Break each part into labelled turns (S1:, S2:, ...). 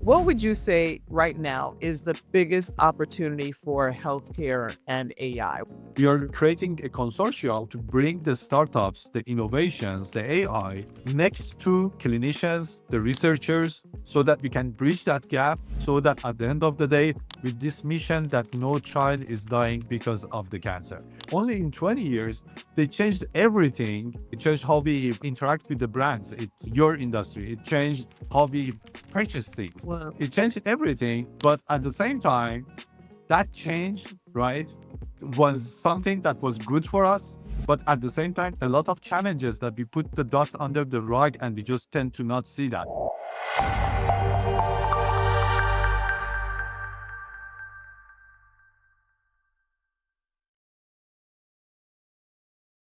S1: What would you say right now is the biggest opportunity for healthcare and AI?
S2: We are creating a consortium to bring the startups, the innovations, the AI next to clinicians, the researchers, so that we can bridge that gap, so that at the end of the day, with this mission that no child is dying because of the cancer. Only in 20 years, they changed everything. It changed how we interact with the brands. Your industry. It changed how we purchase things.
S1: Well,
S2: It changed everything. But at the same time, that change, right, was something that was good for us. But at the same time, a lot of challenges that we put the dust under the rug and we just tend to not see that.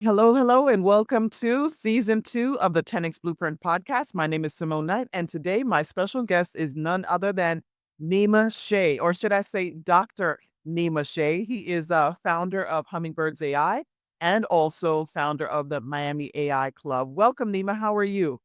S1: hello, hello, and welcome to season 2 of the 10X Blueprint podcast. My name is Simone Knight, and today my special guest is none other than Nima Shei, or should I say Dr. Nima Shei. He is a founder of Hummingbirds AI and also founder of the Miami AI Club. Welcome, Nima. How are you?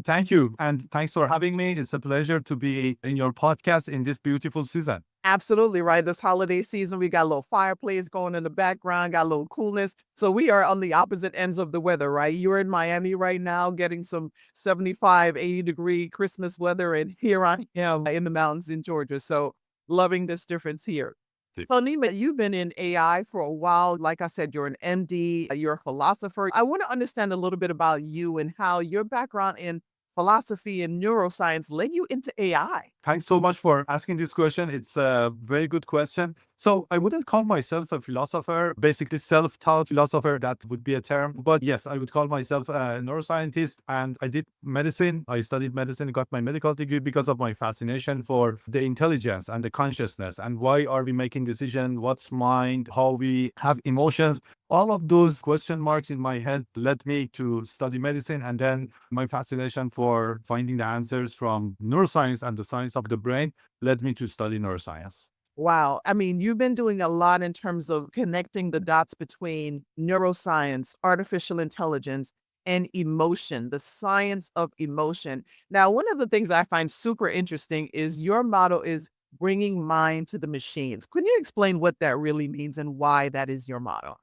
S2: Thank you. And thanks for having me. It's a pleasure to be in your podcast in this beautiful season.
S1: Absolutely, right? This holiday season, we got a little fireplace going in the background, got a little coolness. So we are on the opposite ends of the weather, right? You're in Miami right now getting some 75, 80-degree Christmas weather, and here I am in the mountains in Georgia. So loving this difference here. So Nima, you've been in AI for a while. Like I said, you're an MD, you're a philosopher. I want to understand a little bit about you and how your background in philosophy and neuroscience led you into AI.
S2: Thanks so much for asking this question. It's a very good question. So I wouldn't call myself a philosopher, basically self-taught philosopher, that would be a term. But yes, I would call myself a neuroscientist. And I did medicine. I studied medicine, got my medical degree because of my fascination for the intelligence and the consciousness and why are we making decisions, what's mind, how we have emotions. All of those question marks in my head led me to study medicine. And then my fascination for finding the answers from neuroscience and the science of the brain led me to study neuroscience.
S1: Wow. I mean, you've been doing a lot in terms of connecting the dots between neuroscience, artificial intelligence, and emotion, the science of emotion. Now, one of the things I find super interesting is your motto is bringing mind to the machines. Can you explain what that really means and why that is your motto?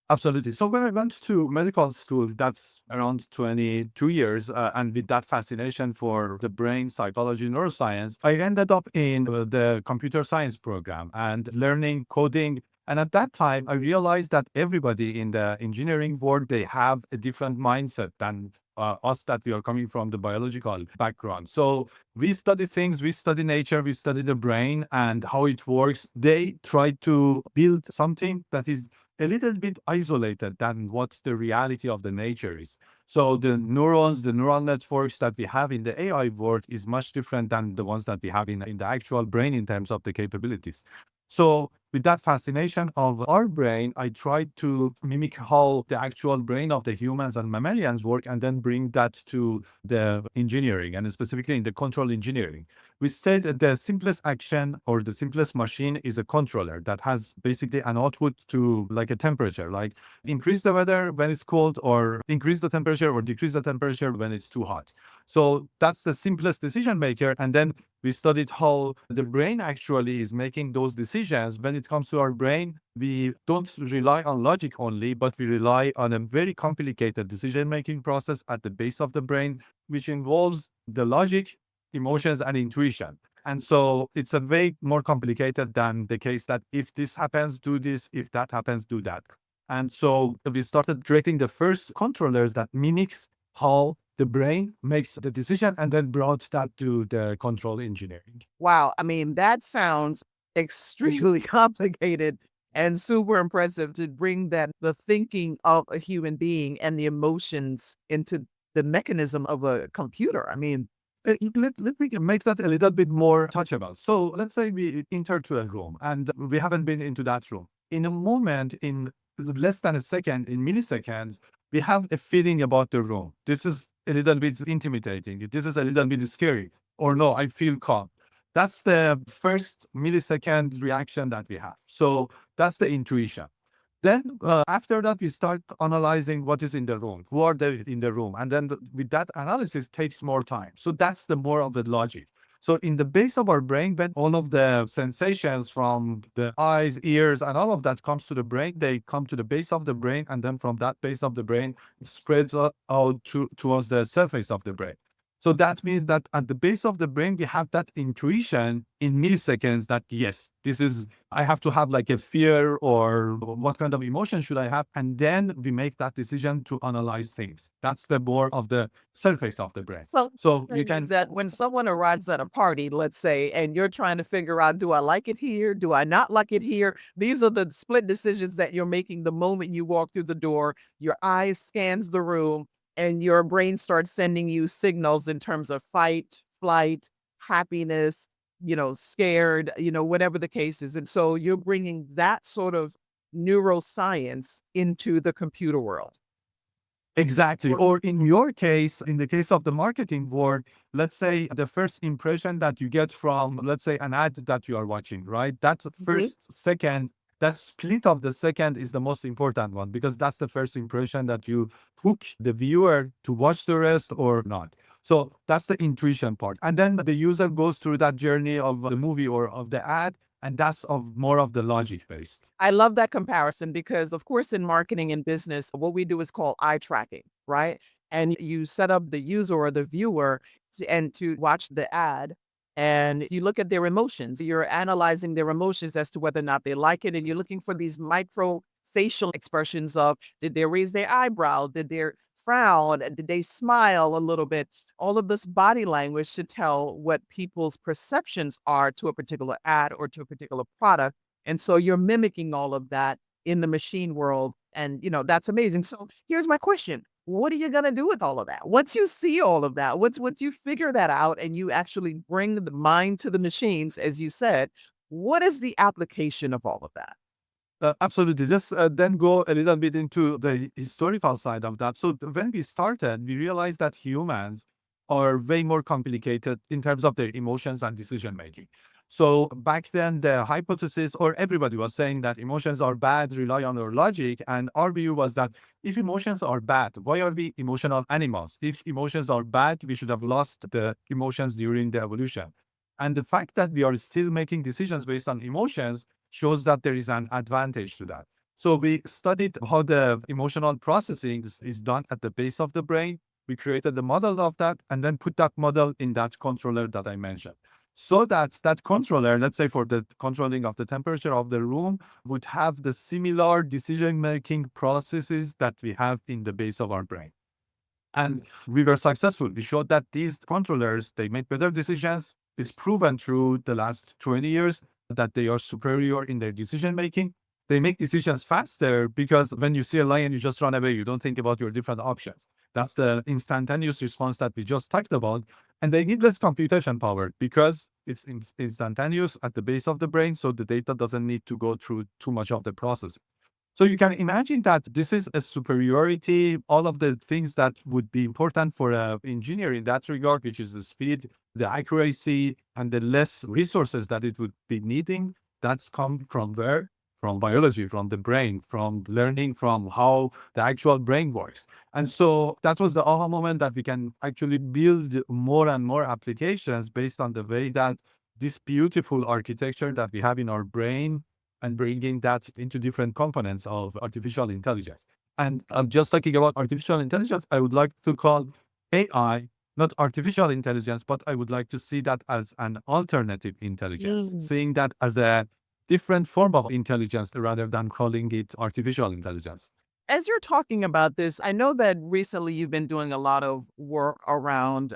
S2: Absolutely. So when I went to medical school, that's around 22 years, and with that fascination for the brain, psychology, neuroscience, I ended up in the computer science program and learning coding. And at that time, I realized that everybody in the engineering world, they have a different mindset than us that we are coming from the biological background. So we study things, we study nature, we study the brain and how it works. They try to build something that is a little bit isolated than what the reality of the nature is. So the neurons, the neural networks that we have in the AI world is much different than the ones that we have in the actual brain in terms of the capabilities. So with that fascination of our brain, I tried to mimic how the actual brain of the humans and mammalians work and then bring that to the engineering and specifically in the control engineering. We said that the simplest action or the simplest machine is a controller that has basically an output to like a temperature, like increase the weather when it's cold or increase the temperature or decrease the temperature when it's too hot. So that's the simplest decision maker. And then we studied how the brain actually is making those decisions. When it comes to our brain, we don't rely on logic only, but we rely on a very complicated decision-making process at the base of the brain, which involves the logic, emotions, and intuition. And so it's a way more complicated than the case that if this happens, do this, if that happens, do that. And so we started creating the first controllers that mimics how the brain makes the decision and then brought that to the control engineering.
S1: Wow. I mean, that sounds extremely complicated and super impressive to bring that the thinking of a human being and the emotions into the mechanism of a computer. I mean,
S2: Let me make that a little bit more touchable. So let's say we enter to a room and we haven't been into that room. In a moment, in less than a second, in milliseconds, we have a feeling about the room. This is a little bit intimidating. This is a little bit scary. Or no, I feel calm. That's the first millisecond reaction that we have. So that's the intuition. Then after that, we start analyzing what is in the room, who are they in the room, and then with that analysis takes more time. So that's the more of the logic. So in the base of our brain, when all of the sensations from the eyes, ears, and all of that comes to the brain, they come to the base of the brain, and then from that base of the brain, it spreads out towards the surface of the brain. So that means that at the base of the brain, we have that intuition in milliseconds that yes, this is, I have to have like a fear or what kind of emotion should I have? And then we make that decision to analyze things. That's the more of the surface of the brain.
S1: So
S2: So you
S1: thing is
S2: can
S1: that when someone arrives at a party, let's say, and you're trying to figure out, do I like it here? Do I not like it here? These are the split decisions that you're making the moment you walk through the door. Your eye scans the room and your brain starts sending you signals in terms of fight, flight, happiness, scared, whatever the case is. And so you're bringing that sort of neuroscience into the computer world.
S2: exactly. Or in your case, in the case of the marketing world, let's say the first impression that you get from, let's say, an ad that you are watching, right? That
S1: Mhm.
S2: first second, that split of the second is the most important one because that's the first impression that you hook the viewer to watch the rest or not. So that's the intuition part. And then the user goes through that journey of the movie or of the ad, and that's of more of the logic based.
S1: I love that comparison because, of course, in marketing and business, what we do is called eye tracking, right? And you set up the user or the viewer to watch the ad and you look at their emotions. You're analyzing their emotions as to whether or not they like it. And you're looking for these micro facial expressions of did they raise their eyebrow? Did they frown? Did they smile a little bit? All of this body language to tell what people's perceptions are to a particular ad or to a particular product, and so you're mimicking all of that in the machine world. And, that's amazing. So here's my question. What are you going to do with all of that? Once you see all of that, once you figure that out and you actually bring the mind to the machines, as you said, what is the application of all of that?
S2: Absolutely. Just then go a little bit into the historical side of that. So when we started, we realized that humans are way more complicated in terms of their emotions and decision making. So back then, the hypothesis, or everybody was saying that emotions are bad, rely on our logic. And our view was that if emotions are bad, why are we emotional animals? If emotions are bad, we should have lost the emotions during the evolution. And the fact that we are still making decisions based on emotions shows that there is an advantage to that. So we studied how the emotional processing is done at the base of the brain. We created the model of that and then put that model in that controller that I mentioned. So that that controller, let's say for the controlling of the temperature of the room, would have the similar decision-making processes that we have in the base of our brain. And we were successful. We showed that these controllers, they make better decisions. It's proven through the last 20 years that they are superior in their decision making. They make decisions faster because when you see a lion, you just run away. You don't think about your different options. That's the instantaneous response that we just talked about. And they need less computation power because it's instantaneous at the base of the brain. So the data doesn't need to go through too much of the process. So you can imagine that this is a superiority, all of the things that would be important for an engineer in that regard, which is the speed, the accuracy, and the less resources that it would be needing. That's come from where? From biology, from the brain, from learning from how the actual brain works. And so that was the aha moment that we can actually build more and more applications based on the way that this beautiful architecture that we have in our brain and bringing that into different components of artificial intelligence. And I'm just talking about artificial intelligence. I would like to call AI not artificial intelligence, but I would like to see that as an alternative intelligence,
S1: Mm.
S2: seeing that as a different form of intelligence rather than calling it artificial intelligence.
S1: As you're talking about this, I know that recently you've been doing a lot of work around,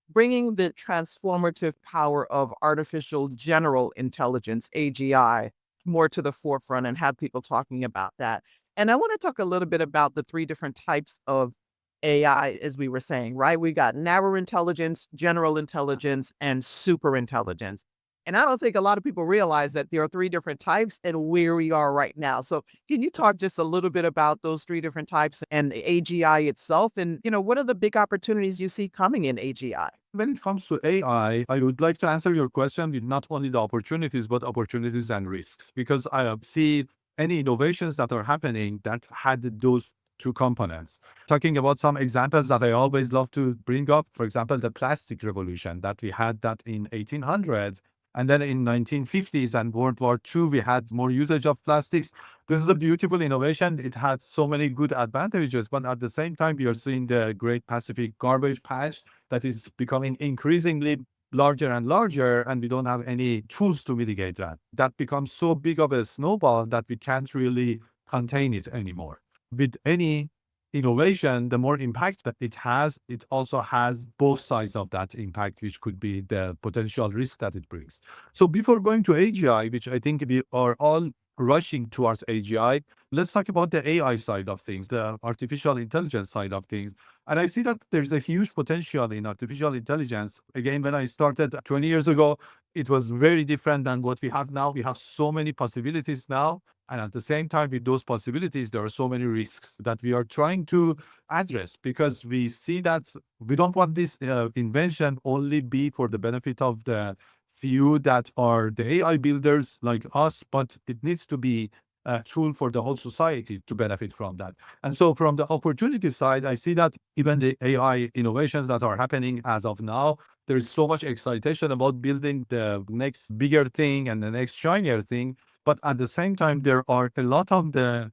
S1: bringing the transformative power of artificial general intelligence, AGI, more to the forefront and have people talking about that. And I want to talk a little bit about the three different types of AI, as we were saying, right? We got narrow intelligence, general intelligence, and super intelligence. And I don't think a lot of people realize that there are three different types and where we are right now. So, can you talk just a little bit about those three different types and the AGI itself? And, what are the big opportunities you see coming in AGI?
S2: When it comes to AI, I would like to answer your question with not only the opportunities, but opportunities and risks, because I see any innovations that are happening that had those two components. Talking about some examples that I always love to bring up, for example, the plastic revolution that we had that in 1800s. And then in 1950s and World War II, we had more usage of plastics. This is a beautiful innovation. It had so many good advantages, but at the same time, we are seeing the Great Pacific Garbage Patch that is becoming increasingly larger and larger, and we don't have any tools to mitigate that. That becomes so big of a snowball that we can't really contain it anymore. With any innovation, the more impact that it also has both sides of that impact, which could be the potential risk that it brings. So before going to AGI, which I think we are all rushing towards AGI, let's talk about the AI side of things, the artificial intelligence side of things. And I see that there's a huge potential in artificial intelligence. Again, when I started 20 years ago, it was very different than what we have now. We have so many possibilities now. And at the same time, with those possibilities, there are so many risks that we are trying to address because we see that we don't want this invention only be for the benefit of the few that are the AI builders like us, but it needs to be a tool for the whole society to benefit from that. And so from the opportunity side, I see that even the AI innovations that are happening as of now, there is so much excitation about building the next bigger thing and the next shinier thing. But at the same time, there are a lot of the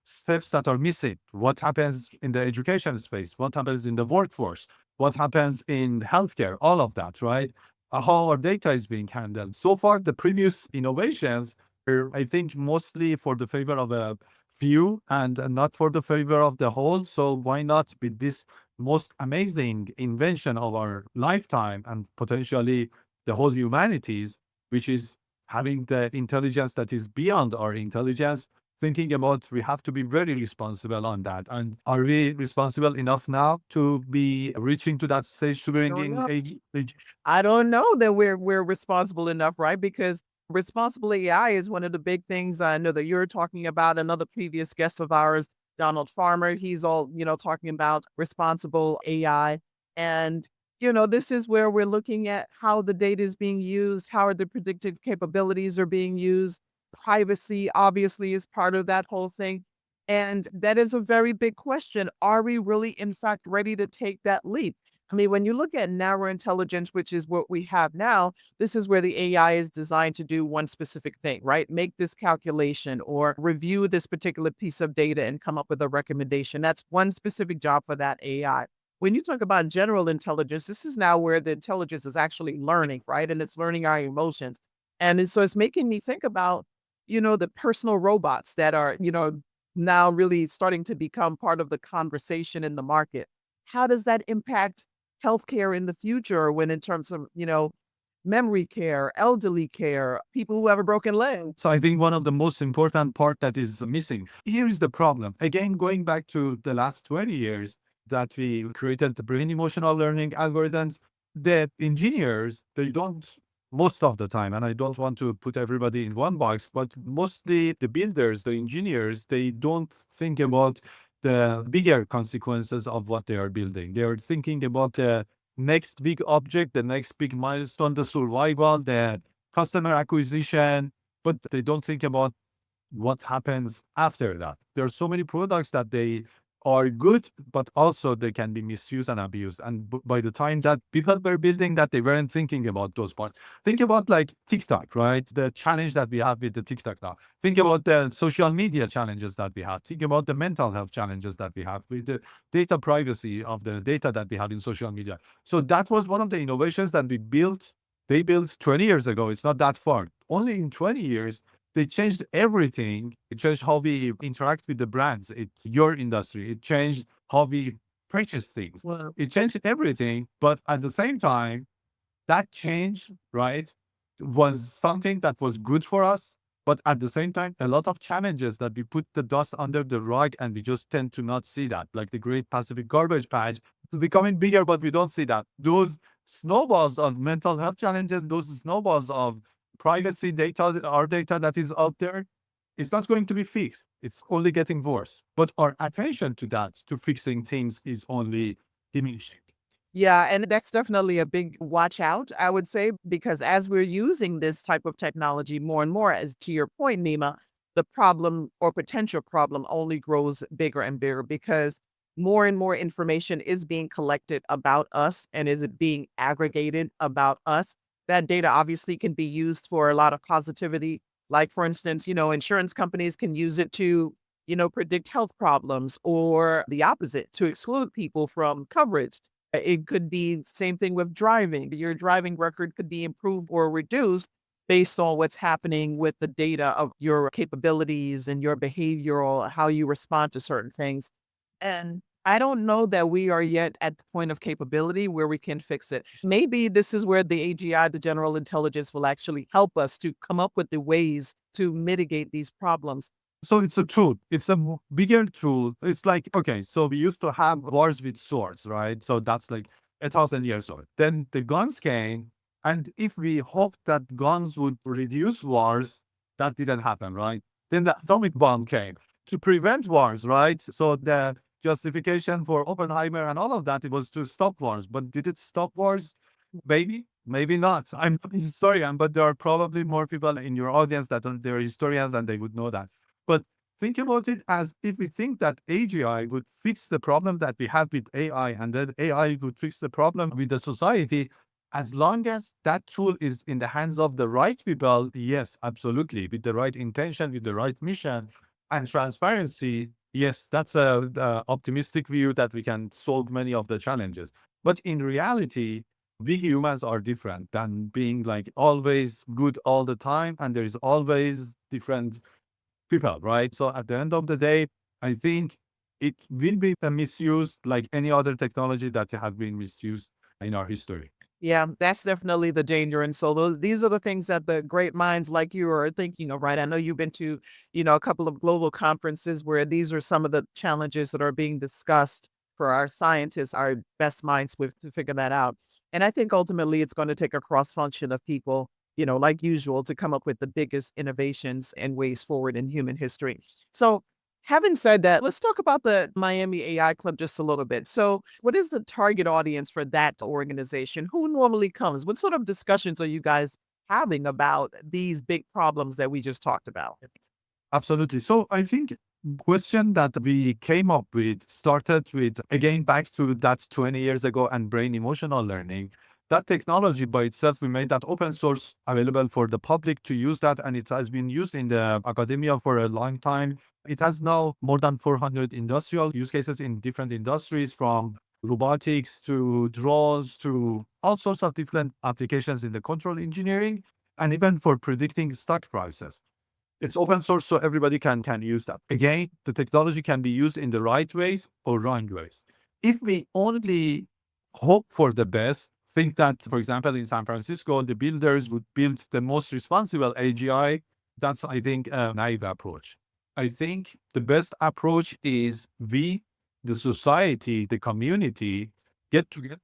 S2: steps that are missing. What happens in the education space? What happens in the workforce? What happens in healthcare? All of that, right? How our data is being handled. So far, the previous innovations are, I think, mostly for the favor of a few and not for the favor of the whole. So why not with this most amazing invention of our lifetime and potentially the whole humanities, which is having the intelligence that is beyond our intelligence, thinking about we have to be very responsible on that. And are we responsible enough now to be reaching to that stage to bring
S1: Don't
S2: in
S1: know.
S2: age?
S1: I don't know that we're responsible enough, right? Because responsible AI is one of the big things I know that you're talking about. Another previous guest of ours, Donald Farmer, he's all, talking about responsible AI. And, this is where we're looking at how the data is being used, how are the predictive capabilities are being used. Privacy obviously is part of that whole thing. And that is a very big question. Are we really, in fact, ready to take that leap? I mean, when you look at narrow intelligence, which is what we have now, this is where the AI is designed to do one specific thing, right? Make this calculation or review this particular piece of data and come up with a recommendation. That's one specific job for that AI. When you talk about general intelligence, this is now where the intelligence is actually learning, right? And it's learning our emotions. So it's making me think about, the personal robots that are, now really starting to become part of the conversation in the market. How does that impact healthcare in the future when in terms of, memory care, elderly care, people who have a broken leg?
S2: So I think one of the most important part that is missing. Here is the problem. Again, going back to the last 20 years that we created the brain emotional learning algorithms, the engineers, they don't most of the time, and I don't want to put everybody in one box, but mostly the builders, the engineers, they don't think about the bigger consequences of what they are building. They are thinking about the next big object, the next big milestone, the survival, the customer acquisition, but they don't think about what happens after that. There are so many products that they are good, but also they can be misused and abused. And by the time that people were building that, they weren't thinking about those parts. Think about like TikTok, right? The challenge that we have with the TikTok now. Think about the social media challenges that we have. Think about the mental health challenges that we have with the data privacy of the data that we have in social media. So that was one of the innovations that we built. They built 20 years ago. It's not that far. Only in 20 years, they changed everything. It changed how we interact with the brands. Your industry. It changed how we purchase things.
S1: Well,
S2: It changed everything. But at the same time, that change, right, was something that was good for us. But at the same time, a lot of challenges that we put the dust under the rug and we just tend to not see that, like the Great Pacific Garbage Patch is becoming bigger, but we don't see that. Those snowballs of mental health challenges, those snowballs of privacy data, our data that is out there, it's not going to be fixed. It's only getting worse. But our attention to that, to fixing things, is only diminishing.
S1: yeah, and that's definitely a big watch out, I would say, because as we're using this type of technology more and more, as to your point, Nima, the problem or potential problem only grows bigger and bigger because more and more information is being collected about us and is it being aggregated about us. That data obviously can be used for a lot of positivity. Like, for instance, insurance companies can use it to, predict health problems or the opposite to exclude people from coverage. It could be same thing with driving. Your driving record could be improved or reduced based on what's happening with the data of your capabilities and your behavioral, how you respond to certain things. And I don't know that we are yet at the point of capability where we can fix it. Maybe this is where the AGI, the general intelligence, will actually help us to come up with the ways to mitigate these problems.
S2: So it's a tool. It's a bigger tool. It's like, okay, so we used to have wars with swords, right? So that's like 1,000 years old. Then the guns came. And if we hoped that guns would reduce wars, that didn't happen, right? Then the atomic bomb came to prevent wars, right? So the justification for Oppenheimer and all of that, it was to stop wars. But did it stop wars? Maybe, maybe not. I'm not a historian, but there are probably more people in your audience that they're historians and they would know that. But think about it as if we think that AGI would fix the problem that we have with AI, and then AI would fix the problem with the society. As long as that tool is in the hands of the right people, yes, absolutely. With the right intention, with the right mission and transparency, yes, that's a optimistic view that we can solve many of the challenges. But in reality, we humans are different than being like always good all the time. And there is always different people, right? So at the end of the day, I think it will be misused like any other technology that have been misused in our history.
S1: Yeah, that's definitely the danger. And so these are the things that the great minds like you are thinking of, right? I know you've been to, a couple of global conferences where these are some of the challenges that are being discussed for our scientists, our best minds with to figure that out. And I think ultimately it's going to take a cross function of people, like usual, to come up with the biggest innovations and ways forward in human history. So having said that, let's talk about the Miami AI Club just a little bit. So, what is the target audience for that organization? Who normally comes? What sort of discussions are you guys having about these big problems that we just talked about?
S2: Absolutely. So I think question that we came up with started with again back to that 20 years ago and brain emotional learning. That technology by itself, we made that open source available for the public to use that, and it has been used in the academia for a long time. It has now more than 400 industrial use cases in different industries, from robotics to drones to all sorts of different applications in the control engineering and even for predicting stock prices. It's open source, so everybody can use that. Again, the technology can be used in the right ways or wrong ways. If we only hope for the best, think that, for example, in San Francisco, the builders would build the most responsible AGI, that's, I think, a naive approach. I think the best approach is we, the society, the community, get together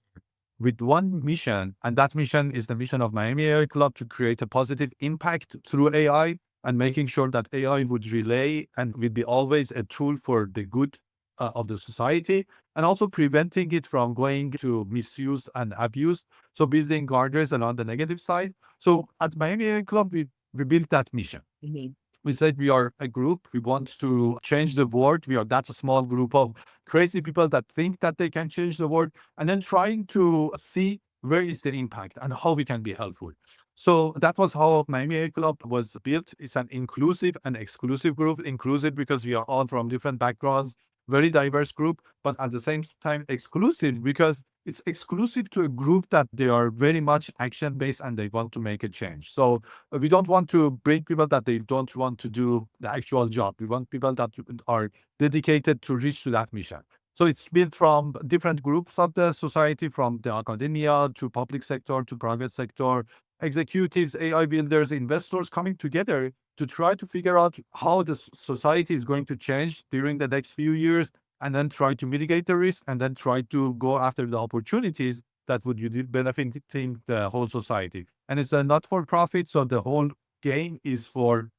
S2: with one mission, and that mission is the mission of Miami AI Club to create a positive impact through AI and making sure that AI would relay and will be always a tool for the good of the society, and also preventing it from going to misuse and abuse. So building guardrails and on the negative side. So at Miami AI Club, we built that mission.
S1: Mhm.
S2: We said we are a group. We want to change the world. That's a small group of crazy people that think that they can change the world, and then trying to see where is the impact and how we can be helpful. So that was how Miami AI Club was built. It's an inclusive and exclusive group. Inclusive because we are all from different backgrounds, very diverse group, but at the same time exclusive because it's exclusive to a group that they are very much action based and they want to make a change. So we don't want to bring people that they don't want to do the actual job. We want people that are dedicated to reach to that mission. So it's built from different groups of the society, from the academia to public sector to private sector, executives, AI builders, investors coming together to try to figure out how the society is going to change during the next few years, and then try to mitigate the risk, and then try to go after the opportunities that would be benefiting the whole society. And it's a not for profit. So the whole game is for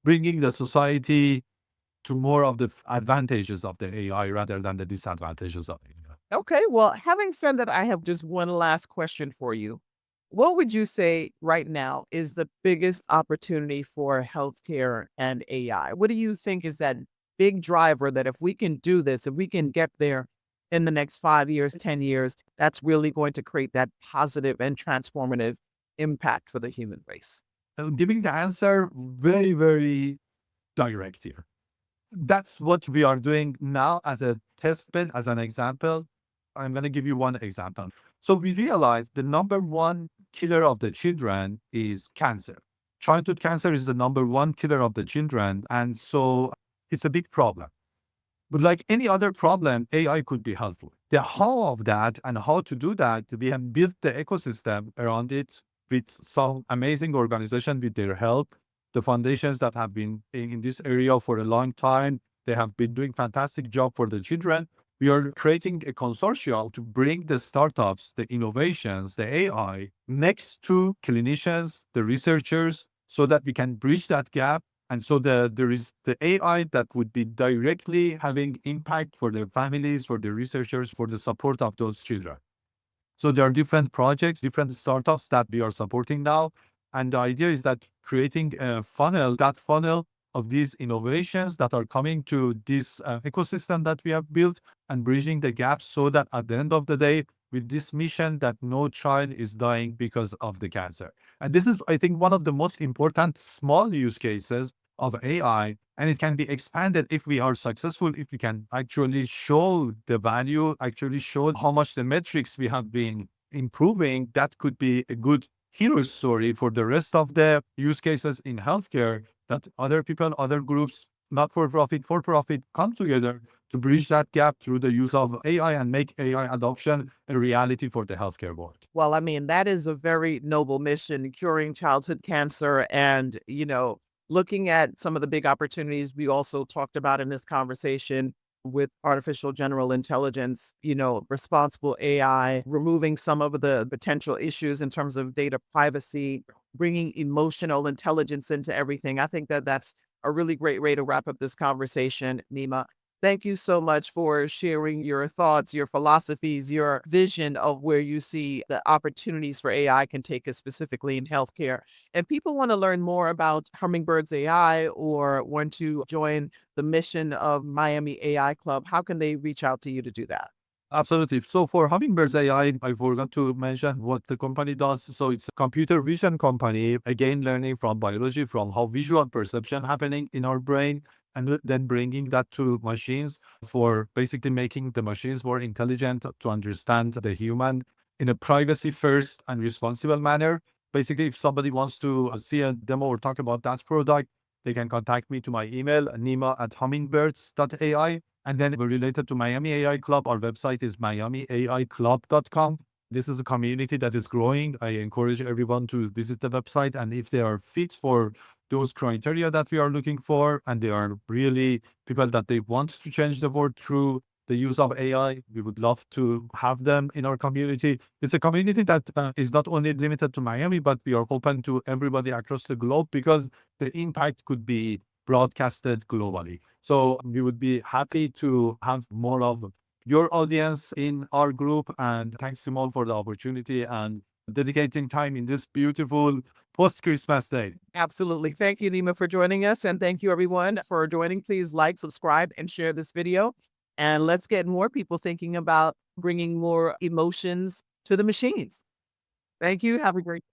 S2: bringing the society to more of the advantages of the AI rather than the disadvantages of AI.
S1: Okay, well, having said that, I have just one last question for you. What would you say right now is the biggest opportunity for healthcare and AI? What do you think is that big driver that if we can do this, if we can get there in the next 5 years, 10 years, that's really going to create that positive and transformative impact for the human race?
S2: Giving the answer very, very direct here. That's what we are doing now as a test bed, as an example. I'm going to give you one example. So we realized the number one killer of the children is cancer. Childhood cancer is the number one killer of the children. And so it's a big problem. But like any other problem, AI could be helpful. The how of that and how to do that, we have built the ecosystem around it with some amazing organization with their help. The foundations that have been in this area for a long time, they have been doing fantastic job for the children. We are creating a consortium to bring the startups, the innovations, the AI next to clinicians, the researchers, so that we can bridge that gap and so there is the AI that would be directly having impact for the families, for the researchers, for the support of those children. So there are different projects, different startups that we are supporting now. And the idea is that creating a funnel, that funnel of these innovations that are coming to this ecosystem that we have built and bridging the gaps so that at the end of the day, with this mission that no child is dying because of the cancer. And this is, I think, one of the most important small use cases of AI, and it can be expanded if we are successful, if we can actually show the value, actually show how much the metrics we have been improving. That could be a good hero story for the rest of the use cases in healthcare that other people, other groups, not for profit, for profit, come together to bridge that gap through the use of AI and make AI adoption a reality for the healthcare world.
S1: Well, I mean, that is a very noble mission, curing childhood cancer and, looking at some of the big opportunities we also talked about in this conversation with artificial general intelligence, responsible AI, removing some of the potential issues in terms of data privacy, bringing emotional intelligence into everything. I think that that's a really great way to wrap up this conversation, Nima. Thank you so much for sharing your thoughts, your philosophies, your vision of where you see the opportunities for AI can take us specifically in healthcare. If people want to learn more about Hummingbirds AI or want to join the mission of Miami AI Club, how can they reach out to you to do that?
S2: Absolutely. So for Hummingbirds AI, I forgot to mention what the company does. So it's a computer vision company, again, learning from biology, from how visual perception happening in our brain, and then bringing that to machines for basically making the machines more intelligent to understand the human in a privacy first and responsible manner. Basically, if somebody wants to see a demo or talk about that product, they can contact me to my email, nima@hummingbirds.ai. And then we're related to Miami AI Club. Our website is miamiaiclub.com. This is a community that is growing. I encourage everyone to visit the website. And if they are fit for those criteria that we are looking for, and they are really people that they want to change the world through the use of AI, we would love to have them in our community. It's a community that is not only limited to Miami, but we are open to everybody across the globe because the impact could be broadcasted globally. So we would be happy to have more of your audience in our group. And thanks, Simone, for the opportunity and dedicating time in this beautiful post-Christmas day.
S1: Absolutely. Thank you, Nima, for joining us. And thank you, everyone, for joining. Please like, subscribe, and share this video. And let's get more people thinking about bringing more emotions to the machines. Thank you. Have a great